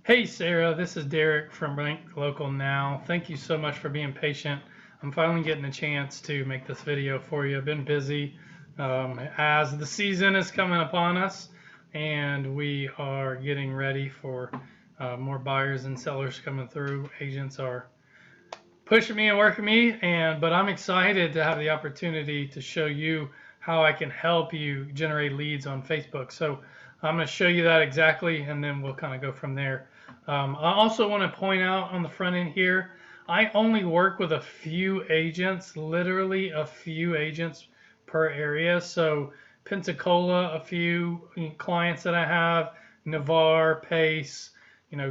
Hey Sarah, this is Derek from Rank Local Now. Thank you so much for being patient. I'm finally getting a chance to make this video for you. I've been busy as the season is coming upon us and we are getting ready for more buyers and sellers coming through. Agents are pushing me and working me, but I'm excited to have the opportunity to show you how I can help you generate leads on Facebook. So I'm going to show you that exactly, and then we'll kind of go from there. I also want to point out on the front end here, I only work with a few agents, literally a few agents per area. So Pensacola, a few clients that I have, Navarre, Pace,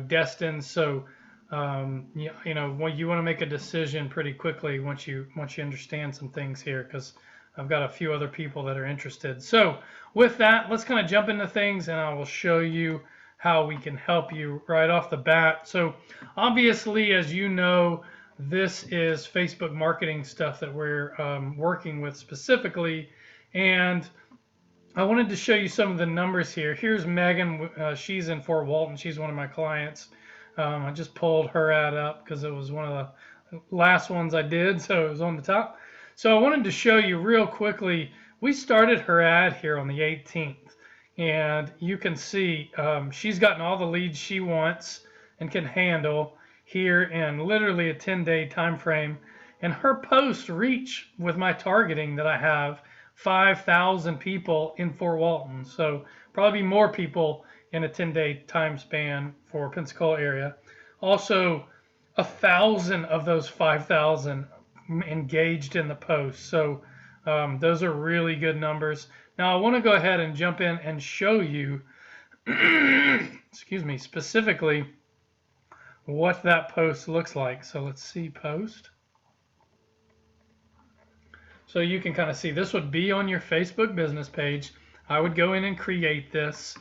Destin. So when you want to make a decision pretty quickly once you understand some things here, because I've got a few other people that are interested. So with that, let's kind of jump into things, and I will show you how we can help you right off the bat. So obviously, as you know, this is Facebook marketing stuff that we're working with specifically, and I wanted to show you some of the numbers here. Here's Megan. She's in Fort Walton. She's one of my clients. I just pulled her ad up because it was one of the last ones I did, so it was on the top. So I wanted to show you real quickly, we started her ad here on the 18th, and you can see she's gotten all the leads she wants and can handle here in literally a 10-day time frame, and her posts reach, with my targeting that I have, 5,000 people in Fort Walton. So probably more people in a 10-day time span for Pensacola area. Also, 1,000 of those 5,000 engaged in the post. So those are really good numbers. Now I want to go ahead and jump in and show you, excuse me, specifically what that post looks like. So let's see post. So you can kind of see this would be on your Facebook business page. I would go in and create this.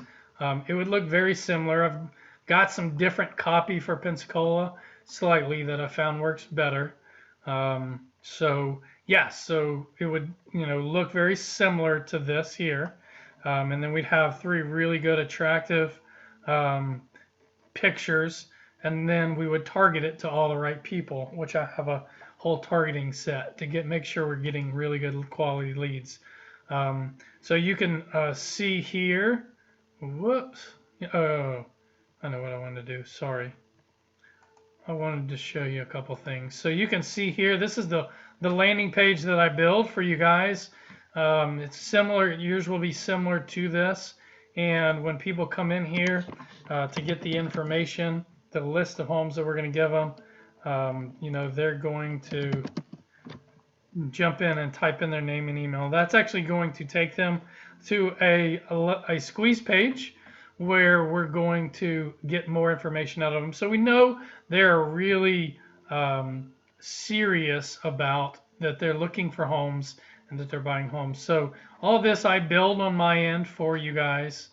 It would look very similar. I've got some different copy for Pensacola slightly that I found works better. So it would look very similar to this here. And then we'd have 3 really good attractive pictures, and then we would target it to all the right people, which I have a whole targeting set to make sure we're getting really good quality leads. So you can see here. Whoops. Oh, I know what I wanted to do. Sorry. I wanted to show you a couple things. So you can see here, this is the landing page that I build for you guys. It's similar. Yours will be similar to this. And when people come in here to get the information, the list of homes that we're going to give them, they're going to jump in and type in their name and email. That's actually going to take them to a squeeze page where we're going to get more information out of them. So we know they're really serious about that they're looking for homes and that they're buying homes. So all this I build on my end for you guys.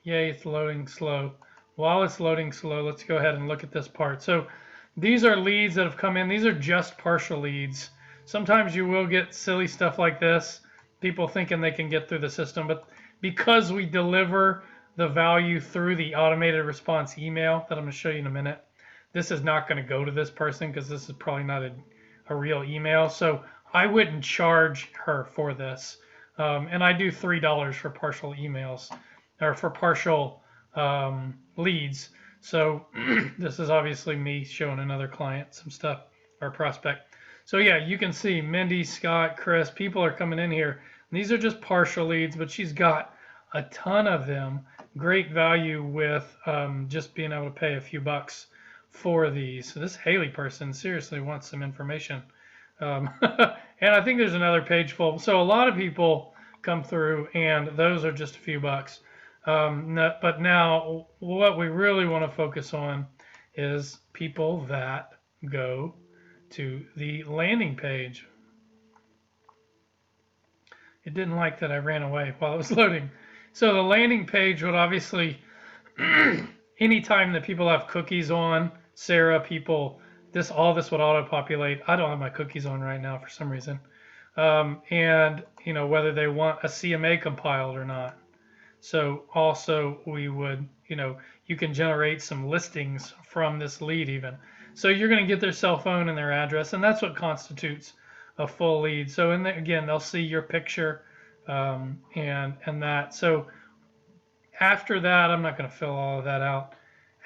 Yay, it's loading slow. While it's loading slow, let's go ahead and look at this part. So these are leads that have come in. These are just partial leads. Sometimes you will get silly stuff like this, people thinking they can get through the system, but because we deliver the value through the automated response email that I'm going to show you in a minute, this is not going to go to this person because this is probably not a real email. So I wouldn't charge her for this. And I do $3 for partial emails, or for partial leads. So this is obviously me showing another client some stuff, or prospect. So yeah, you can see Mindy, Scott, Chris, people are coming in here. These are just partial leads, but she's got a ton of them. Great value with just being able to pay a few bucks for these. So this Haley person seriously wants some information. And I think there's another page full. So a lot of people come through, and those are just a few bucks. But now what we really want to focus on is people that go to the landing page. It didn't like that I ran away while it was loading. So the landing page would obviously, anytime that people have cookies on, Sarah, all this would auto-populate. I don't have my cookies on right now for some reason. And whether they want a CMA compiled or not. So also we would, you can generate some listings from this lead even. So you're going to get their cell phone and their address, and that's what constitutes a full lead. So again, they'll see your picture and that. So after that, I'm not going to fill all of that out.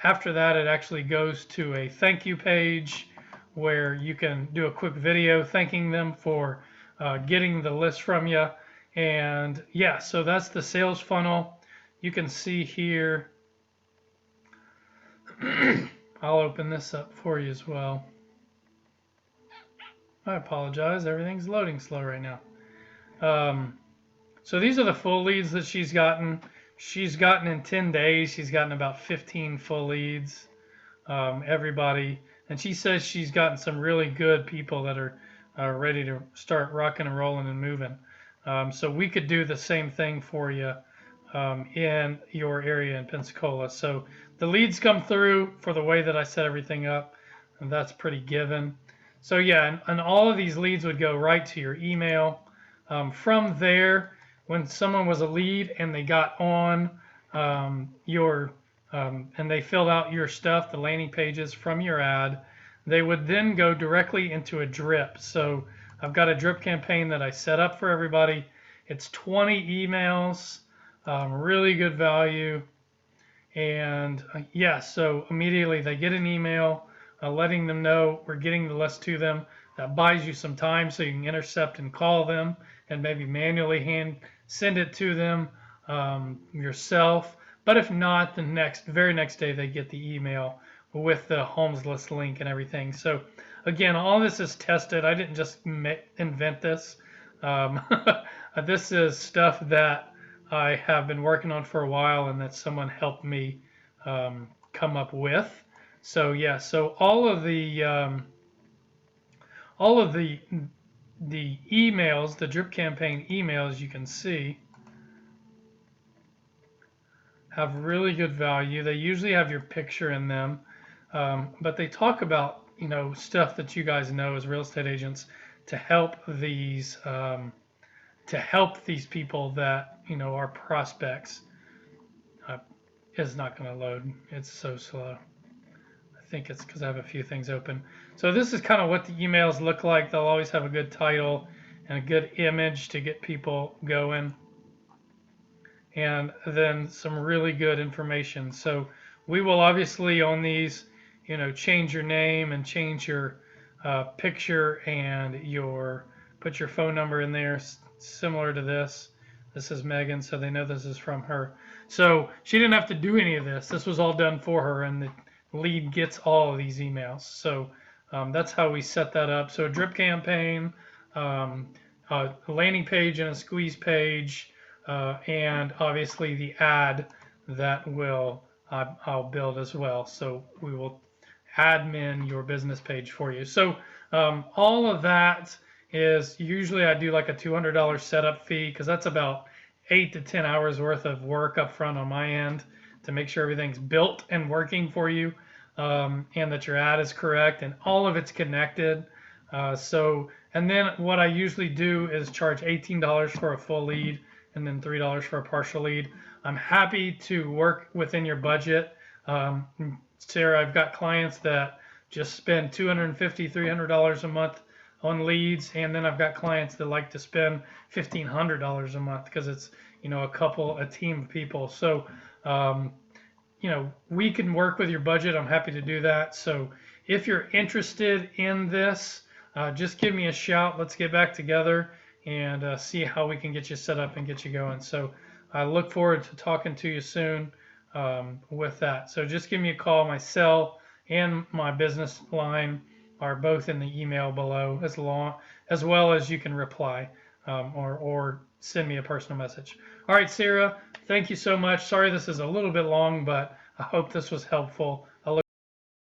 After that, it actually goes to a thank you page where you can do a quick video thanking them for getting the list from you. And yeah, so that's the sales funnel. You can see here, I'll open this up for you as well. I apologize, everything's loading slow right now. So these are the full leads that she's gotten. She's gotten in 10 days, she's gotten about 15 full leads, everybody. And she says she's gotten some really good people that are ready to start rocking and rolling and moving. So we could do the same thing for you in your area in Pensacola. So the leads come through for the way that I set everything up, and that's pretty given. So yeah, and all of these leads would go right to your email. From there, when someone was a lead and they got on and they filled out your stuff, the landing pages from your ad, they would then go directly into a drip. So I've got a drip campaign that I set up for everybody. It's 20 emails, really good value. And yeah, so immediately they get an email letting them know we're getting the list to them. That buys you some time so you can intercept and call them and maybe manually send it to them yourself. But if not, the very next day they get the email with the homes list link and everything. So again, all this is tested. I didn't just invent this. This is stuff that I have been working on for a while and that someone helped me come up with. So yeah, so all of the emails, the drip campaign emails, you can see have really good value. They usually have your picture in them, but they talk about stuff that you guys know as real estate agents to help these people that are prospects. It's not going to load. It's so slow. I think it's because I have a few things open. So this is kind of what the emails look like. They'll always have a good title and a good image to get people going, and then some really good information. So we will obviously on these, change your name and change your picture and put your phone number in there, similar to this. This is Megan, so they know this is from her. So she didn't have to do any of this. This was all done for her, and the lead gets all of these emails. So that's how we set that up. So a drip campaign, a landing page and a squeeze page, and obviously the ad that I'll build as well. So we will admin your business page for you. So all of that is usually I do like a $200 setup fee, because that's about 8 to 10 hours worth of work up front on my end to make sure everything's built and working for you, and that your ad is correct and all of it's connected. And then what I usually do is charge $18 for a full lead and then $3 for a partial lead. I'm happy to work within your budget. Sarah, I've got clients that just spend $250, $300 a month on leads, and then I've got clients that like to spend $1,500 a month because it's a team of people. So we can work with your budget. I'm happy to do that. So if you're interested in this, just give me a shout. Let's get back together and see how we can get you set up and get you going. So I look forward to talking to you soon with that. So just give me a call. My cell and my business line are both in the email below, as well as you can reply or send me a personal message. All right, Sarah, thank you so much. Sorry this is a little bit long, but I hope this was helpful.